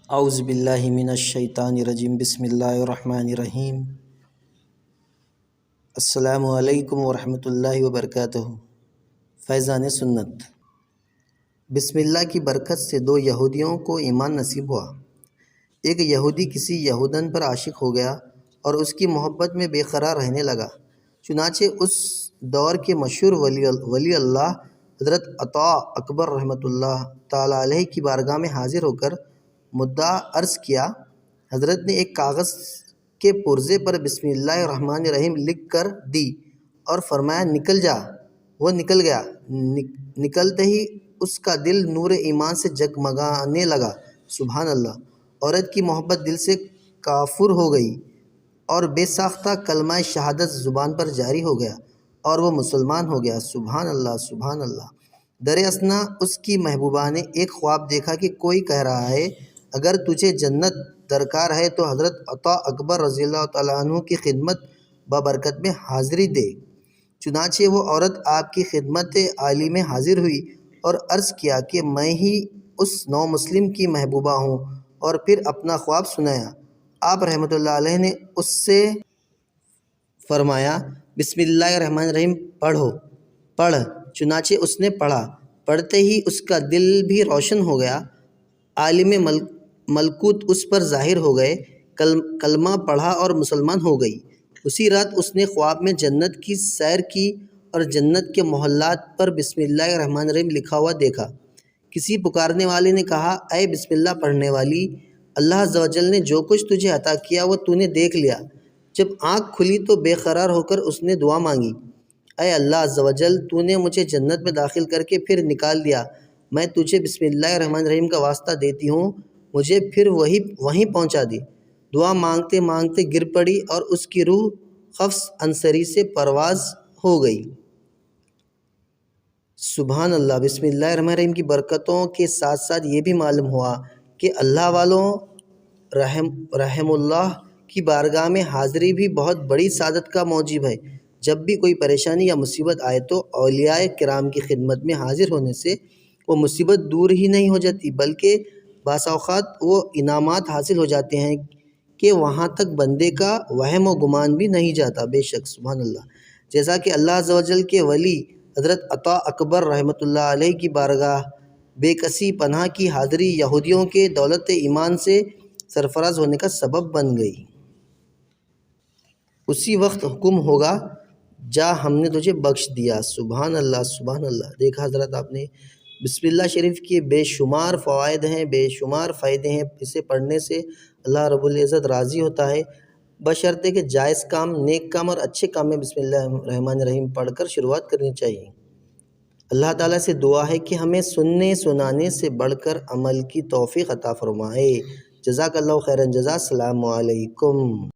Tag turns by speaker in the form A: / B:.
A: اعوذ باللہ من الشیطان الرجیم بسم اللہ الرحمن الرحیم۔ السلام علیکم ورحمۃ اللہ وبرکاتہ۔ فیضان سنت۔ بسم اللہ کی برکت سے دو یہودیوں کو ایمان نصیب ہوا۔ ایک یہودی کسی یہودن پر عاشق ہو گیا اور اس کی محبت میں بے قرار رہنے لگا۔ چنانچہ اس دور کے مشہور ولی اللہ حضرت عطا اکبر رحمۃ اللہ تعالیٰ علیہ کی بارگاہ میں حاضر ہو کر مدعا عرض کیا۔ حضرت نے ایک کاغذ کے پرزے پر بسم اللہ الرحمن الرحیم لکھ کر دی اور فرمایا نکل جا۔ وہ نکل گیا۔ نکلتے ہی اس کا دل نور ایمان سے جگمگانے لگا۔ سبحان اللہ۔ عورت کی محبت دل سے کافر ہو گئی اور بے ساختہ کلمہ شہادت زبان پر جاری ہو گیا اور وہ مسلمان ہو گیا۔ سبحان اللہ سبحان اللہ۔ در اثنا اس کی محبوبہ نے ایک خواب دیکھا کہ کوئی کہہ رہا ہے اگر تجھے جنت درکار ہے تو حضرت عطا اکبر رضی اللہ تعالیٰ عنہ کی خدمت بابرکت میں حاضری دے۔ چنانچہ وہ عورت آپ کی خدمت عالی میں حاضر ہوئی اور عرض کیا کہ میں ہی اس نو مسلم کی محبوبہ ہوں، اور پھر اپنا خواب سنایا۔ آپ رحمۃ اللہ علیہ نے اس سے فرمایا بسم اللہ الرحمن الرحیم پڑھ۔ چنانچہ اس نے پڑھا۔ پڑھتے ہی اس کا دل بھی روشن ہو گیا۔ عالم ملکوت اس پر ظاہر ہو گئے، کلمہ پڑھا اور مسلمان ہو گئی۔ اسی رات اس نے خواب میں جنت کی سیر کی اور جنت کے محلات پر بسم اللہ الرحمن الرحیم لکھا ہوا دیکھا۔ کسی پکارنے والے نے کہا اے بسم اللہ پڑھنے والی، اللہ عز و جل نے جو کچھ تجھے عطا کیا وہ تو نے دیکھ لیا۔ جب آنکھ کھلی تو بے قرار ہو کر اس نے دعا مانگی، اے اللہ عز و جل، تو نے مجھے جنت میں داخل کر کے پھر نکال دیا، میں تجھے بسم اللہ الرحمن الرحیم کا واسطہ دیتی ہوں، مجھے پھر وہیں پہنچا دے۔ دعا مانگتے مانگتے گر پڑی اور اس کی روح قفس عنصری سے پرواز ہو گئی۔ سبحان اللہ۔ بسم اللہ الرحمن الرحیم کی برکتوں کے ساتھ ساتھ یہ بھی معلوم ہوا کہ اللہ والوں رحم اللہ کی بارگاہ میں حاضری بھی بہت بڑی سعادت کا موجب ہے۔ جب بھی کوئی پریشانی یا مصیبت آئے تو اولیاء کرام کی خدمت میں حاضر ہونے سے وہ مصیبت دور ہی نہیں ہو جاتی بلکہ بعض اوقات وہ انعامات حاصل ہو جاتے ہیں کہ وہاں تک بندے کا وہم و گمان بھی نہیں جاتا۔ بے شک سبحان اللہ۔ جیسا کہ اللہ عز و جل کے ولی حضرت عطا اکبر رحمۃ اللہ علیہ کی بارگاہ بے کسی پناہ کی حاضری یہودیوں کے دولت ایمان سے سرفراز ہونے کا سبب بن گئی۔ اسی وقت حکم ہوگا جا ہم نے تجھے بخش دیا۔ سبحان اللہ سبحان اللہ۔ دیکھا حضرات آپ نے، بسم اللہ شریف کے بے شمار فوائد ہیں، بے شمار فائدے ہیں۔ اسے پڑھنے سے اللہ رب العزت راضی ہوتا ہے، بشرطے کہ جائز کام، نیک کام اور اچھے کام میں بسم اللہ الرحمن الرحیم پڑھ کر شروعات کرنی چاہیے۔ اللہ تعالیٰ سے دعا ہے کہ ہمیں سننے سنانے سے بڑھ کر عمل کی توفیق عطا فرمائے۔ جزاک اللہ خیراً جزا۔ السلام علیکم۔